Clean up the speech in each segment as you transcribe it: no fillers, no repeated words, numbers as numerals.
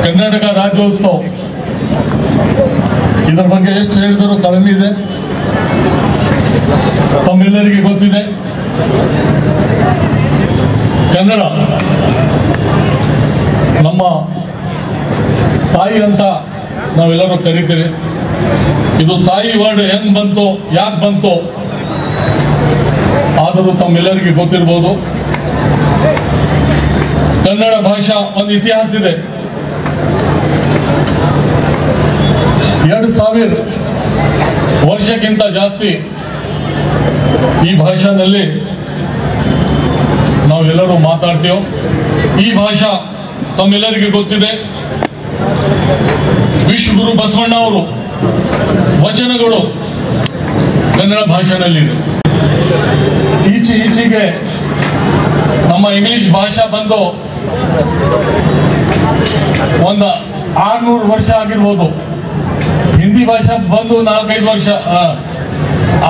ಕರ್ನಾಟಕ ರಾಜ್ಯೋತ್ಸವ ಇದರ ಬಗ್ಗೆ ಎಷ್ಟು ಹೇಳಿದರೂ ಕಡಿಮೆ ಇದೆ. ತಮ್ಮೆಲ್ಲರಿಗೆ ಗೊತ್ತಿದೆ, ಕನ್ನಡ ನಮ್ಮ ತಾಯಿ ಅಂತ ನಾವೆಲ್ಲರೂ ಕರೀತೀರಿ. ಇದು ತಾಯಿ ವರ್ಡ್ ಹೆಂಗ್ ಬಂತು, ಯಾಕೆ ಬಂತು ಆದರೂ ತಮ್ಮೆಲ್ಲರಿಗೆ ಗೊತ್ತಿರಬಹುದು. ಕನ್ನಡ ಭಾಷಾ ಒಂದು ಇತಿಹಾಸ ಇದೆ. 2000 ವರ್ಷಕ್ಕಿಂತ ಜಾಸ್ತಿ ಈ ಭಾಷೆಯಲ್ಲಿ ನಾವೆಲ್ಲರೂ ಮಾತಾಡ್ತೀವಿ. ಈ ಭಾಷಾ ತಮ್ಮೆಲ್ಲರಿಗೆ ಗೊತ್ತಿದೆ. ವಿಶ್ವಗುರು ಬಸವಣ್ಣ ಅವರು ವಚನಗಳು ಕನ್ನಡ ಭಾಷೆಯಲ್ಲಿದೆ. ಈಚೆಗೆ ನಮ್ಮ ಇಂಗ್ಲಿಷ್ ಭಾಷಾ ಬಂದು ಒಂದು 600 ವರ್ಷ ಆಗಿರ್ಬೋದು. ಹಿಂದಿ ಭಾಷಾ ಬಂದು 4-5 ವರ್ಷ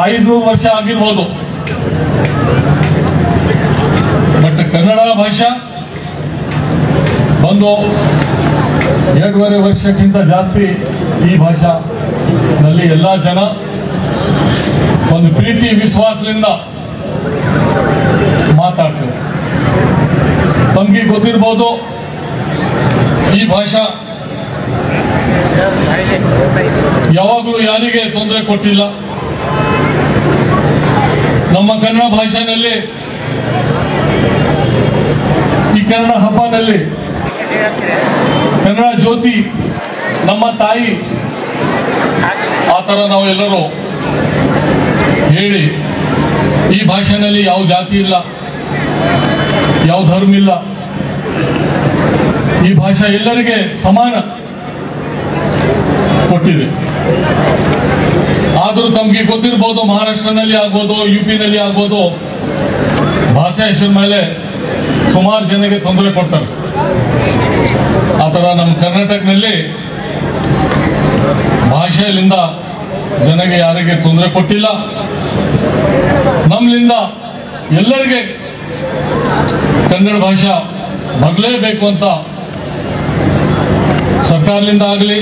500 ವರ್ಷ ಆಗಿರ್ಬೋದು. ಬಟ್ ಕನ್ನಡ ಭಾಷಾ ಬಂದು 2.5 ವರ್ಷಕ್ಕಿಂತ ಜಾಸ್ತಿ ಈ ಭಾಷಾನಲ್ಲಿ ಎಲ್ಲ ಜನ ಒಂದು ಪ್ರೀತಿ ವಿಶ್ವಾಸದಿಂದ ಮಾತಾಡ್ತಾರೆ. ತಮಗೆ ಗೊತ್ತಿರ್ಬೋದು, ಈ ಭಾಷಾ ಯಾವಾಗಲೂ ಯಾರಿಗೆ ತೊಂದರೆ ಕೊಟ್ಟಿಲ್ಲ. ನಮ್ಮ ಕನ್ನಡ ಭಾಷೆಯಲ್ಲಿ ಈ ಕನ್ನಡ ಹಬ್ಬದಲ್ಲಿ ಕನ್ನಡ ಜ್ಯೋತಿ ನಮ್ಮ ತಾಯಿ ಆ ತರ ನಾವೆಲ್ಲರೂ ಹೇಳಿ, ಈ ಭಾಷೆಯಲ್ಲಿ ಯಾವ ಜಾತಿ ಇಲ್ಲ, ಯಾವ ಧರ್ಮ ಇಲ್ಲ, ಈ ಭಾಷೆ ಎಲ್ಲರಿಗೆ ಸಮಾನ ಕೊಟ್ಟಿದೆ. ಆದರೂ ತಮಗೆ ಗೊತ್ತಿರಬಹುದು, ಮಹಾರಾಷ್ಟ್ರನಲ್ಲಿ ಆಗ್ಬೋದು, ಯುಪಿನಲ್ಲಿ ಆಗ್ಬೋದು, ಭಾಷಾ ಹೆಸರ ಮೇಲೆ ಸುಮಾರು ಜನಕ್ಕೆ ತೊಂದರೆ ಕೊಡ್ತಾರೆ. ಆ ತರ ನಮ್ಮ ಕರ್ನಾಟಕದಲ್ಲಿ ಭಾಷೆಯಲ್ಲಿಂದ ಜನಗೆ ಯಾರಿಗೆ ತೊಂದರೆ ಕೊಟ್ಟಿಲ್ಲ. ನಮ್ಮಿಂದ ಎಲ್ಲರಿಗೆ ಕನ್ನಡ ಭಾಷಾ ಬರಲೇಬೇಕು ಅಂತ ಸರ್ಕಾರದಿಂದ ಆಗಲಿ,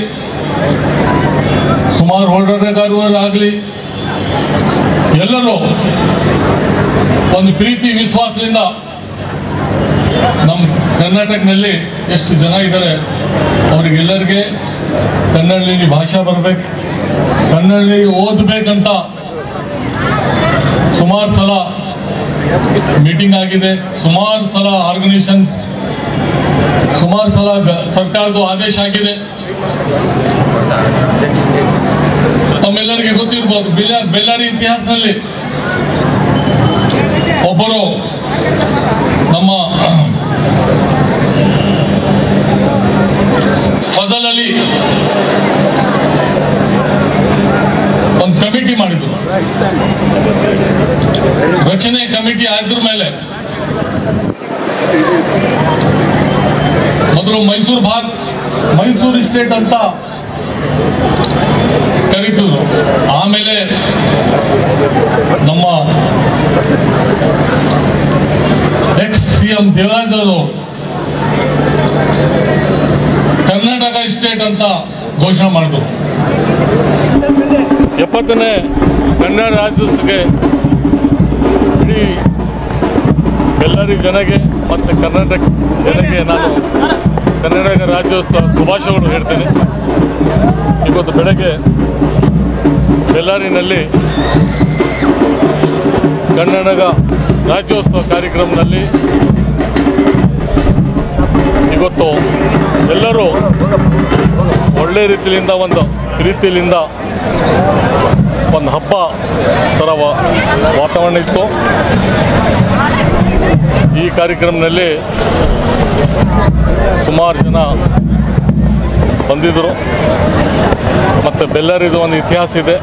ಸುಮಾರು ಹೋರಾಟಗಾರರಾಗಲಿ ಎಲ್ಲರೂ ಒಂದು ಪ್ರೀತಿ ವಿಶ್ವಾಸದಿಂದ ನಮ್ಮ ಕರ್ನಾಟಕದಲ್ಲಿ ಎಷ್ಟು ಜನ ಇದ್ದಾರೆ ಅವರಿಗೆಲ್ಲರಿಗೆ ಕನ್ನಡದಲ್ಲಿ ಭಾಷಾ ಬರಬೇಕು, ಕನ್ನಡದಲ್ಲಿ ಓದಬೇಕಂತ ಸುಮಾರು ಸಲ ಮೀಟಿಂಗ್ ಆಗಿದೆ, ಸುಮಾರು ಸಲ ಆರ್ಗನೈಸೇಷನ್ಸ್, ಸುಮಾರು ಸಲ ಸರ್ಕಾರದ ಆದೇಶ ಆಗಿದೆ. ತಮ್ಮೆಲ್ಲರಿಗೆ ಗೊತ್ತಿರಬಹುದು, ಬೆಳ್ಳಾರಿ ಇತಿಹಾಸದಲ್ಲಿ ಒಬ್ಬರು ನಮ್ಮ ಫಜಲ್ ಅಲಿ ಒಂದು ಕಮಿಟಿ ಮಾಡಿದ್ರು. ರಚನೆ ಕಮಿಟಿ ಆದ್ರ ಮೇಲೆ ಮೊದಲು ಮೈಸೂರು ಸ್ಟೇಟ್ ಅಂತ ಕರೀತಿದ್ರು. ಆಮೇಲೆ ನಮ್ಮ ಎಕ್ಸ್ ಸಿಎಂ ದೇವರಾಜ್ ಅವರು ಕರ್ನಾಟಕ ಸ್ಟೇಟ್ ಅಂತ ಘೋಷಣೆ ಮಾಡಿದ್ರು. 70ನೇ ಕನ್ನಡ ರಾಜ್ಯೋತ್ಸವಕ್ಕೆ ಇಡೀ ಬೆಳ್ಳಾರಿ ಜನಗೆ ಮತ್ತು ಕರ್ನಾಟಕ ಜನಕ್ಕೆ ನಾನು ಕರ್ನಾಟಕ ರಾಜ್ಯೋತ್ಸವ ಶುಭಾಶಯಗಳು ಹೇಳ್ತೇನೆ. ಇವತ್ತು ಬೆಳಗ್ಗೆ ಬೆಳ್ಳಾರಿನಲ್ಲಿ ಕರ್ನಾಟಕ ರಾಜ್ಯೋತ್ಸವ ಕಾರ್ಯಕ್ರಮದಲ್ಲಿ ಇವತ್ತು ಎಲ್ಲರೂ ಒಳ್ಳೆ ರೀತಿಯಿಂದ ಒಂದು ಪ್ರೀತಿಯಿಂದ ಒಂದು ಹಬ್ಬ ಥರ ವಾತಾವರಣ ಇತ್ತು. ಈ ಕಾರ್ಯಕ್ರಮದಲ್ಲಿ ಸುಮಾರು ಜನ ಬಂದಿದ್ದರು. ಮತ್ತು ಬೆಳ್ಳಾರಿದು ಒಂದು ಇತಿಹಾಸ ಇದೆ.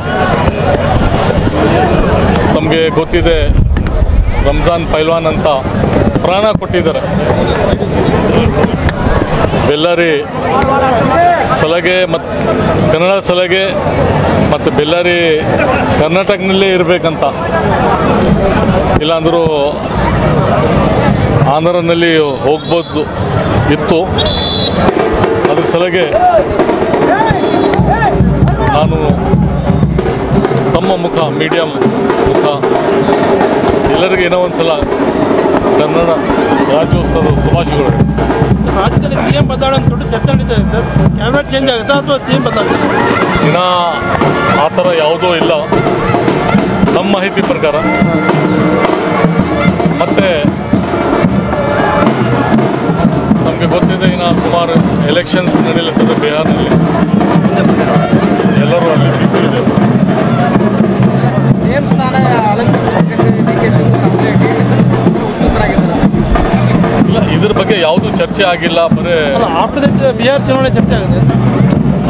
ತಮಗೆ ಗೊತ್ತಿದೆ, ರಂಜಾನ್ ಪೈಲ್ವಾನ್ ಅಂತ ಪ್ರಾಣ ಕೊಟ್ಟಿದ್ದಾರೆ. ಬೆಳ್ಳಾರಿ ಸಲಹೆ ಮತ್ತು ಕನ್ನಡ ಸಲಹೆ ಮತ್ತು ಬೆಳ್ಳಾರಿ ಕರ್ನಾಟಕದಲ್ಲೇ ಇರಬೇಕಂತ, ಇಲ್ಲಾಂದರೂ ಆಂಧ್ರನಲ್ಲಿ ಹೋಗ್ಬೋದು ಇತ್ತು. ಅದ್ರ ಸಲಗೆ ನಾನು ತಮ್ಮ ಮುಖ ಮೀಡಿಯಂ ಮುಖ ಎಲ್ಲರಿಗೆ ಏನೋ ಒಂದು ಸಲ ಕನ್ನಡ ರಾಜ್ಯೋತ್ಸವದ ಶುಭಾಶಯಗಳು. ರಾಜ್ಯದಲ್ಲಿ ಸಿಎಂ ಬದಲಾವಣೆ ಅಂತ ದೊಡ್ಡ ಚರ್ಚೆ ನಡೀತಾ ಇದೆ ಸರ್. ಕ್ಯಾಬಿನೆಟ್ ಚೇಂಜ್ ಆಗುತ್ತಾ ಅಥವಾ ಸಿಎಂ ಬದಲಾವಣೆ? ಇನ್ನು ಆ ಥರ ಯಾವುದೂ ಇಲ್ಲ ನಮ್ಮ ಮಾಹಿತಿ ಪ್ರಕಾರ. ಮತ್ತು ನಮಗೆ ಗೊತ್ತಿದೆ ಇನ್ನು ಸುಮಾರು ಎಲೆಕ್ಷನ್ಸ್ ನಡೆಯಲಿರ್ತದೆ ಬಿಹಾರ್ನಲ್ಲಿ, ಎಲ್ಲರೂ ಅಲ್ಲಿ ಬಿಸಿ ಇದೆ. ಸಿಎಂ ಸ್ಥಾನ ಇಲ್ಲ, ಇದ್ರ ಬಗ್ಗೆ ಯಾವುದೂ ಚರ್ಚೆ ಆಗಿಲ್ಲ. ಬರೀ ಆಫ್ಟರ್ ದಟ್ ಬಿಹಾರ್ ಚುನಾವಣೆ ಚರ್ಚೆ ಆಗುತ್ತೆ,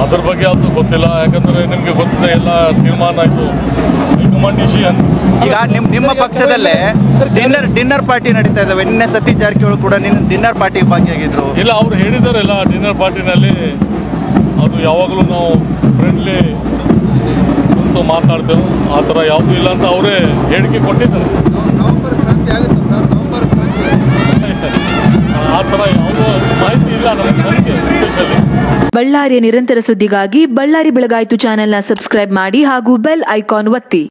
ಅದ್ರ ಬಗ್ಗೆ ಯಾವುದು ಗೊತ್ತಿಲ್ಲ. ಯಾಕಂದರೆ ನಿಮಗೆ ಗೊತ್ತಿದೆ ಎಲ್ಲ ತೀರ್ಮಾನ ಆಯಿತು, ಹೈಕಮಾಂಡ್ ಡಿಸಿಷನ್. ಈಗ ನಿಮ್ಮ ಪಕ್ಷದಲ್ಲೇ ಡಿನ್ನರ್ ಪಾರ್ಟಿ ನಡೀತಾ ಇದ್ದಾವೆ. ನಿನ್ನೆ ಸತೀಶ್ ಜಾರಕಿಹೊಳಿ ಕೂಡ ಡಿನ್ನರ್ ಪಾರ್ಟಿ ಭಾಗಿಯಾಗಿದ್ರು. ಇಲ್ಲ, ಅವ್ರು ಹೇಳಿದಾರೆಲ್ಲ ಡಿನ್ನರ್ ಪಾರ್ಟಿನಲ್ಲಿ ಅದು ಯಾವಾಗಲೂ ನಾವು ಫ್ರೆಂಡ್ಲಿ ಕುಂತು ಮಾತಾಡ್ತೇವೆ, ಆ ಥರ ಯಾವುದೂ ಇಲ್ಲ ಅಂತ ಅವರೇ ಹೇಳಿಕೆ ಕೊಟ್ಟಿದ್ದಾರೆ. ಆ ಥರ ಯಾವುದೋ ಮಾಹಿತಿ ಇಲ್ಲ ನನಗೆ ಸ್ಪೆಷಲಿ. ಬಳ್ಳಾರಿಯ ನಿರಂತರ ಸುದ್ದಿಗಾಗಿ ಬಳ್ಳಾರಿ ಬೆಳಗಾಯಿತು ಚಾನೆಲ್ನ ಸಬ್ಸ್ಕ್ರೈಬ್ ಮಾಡಿ ಹಾಗೂ ಬೆಲ್ ಐಕಾನ್ ಒತ್ತಿ.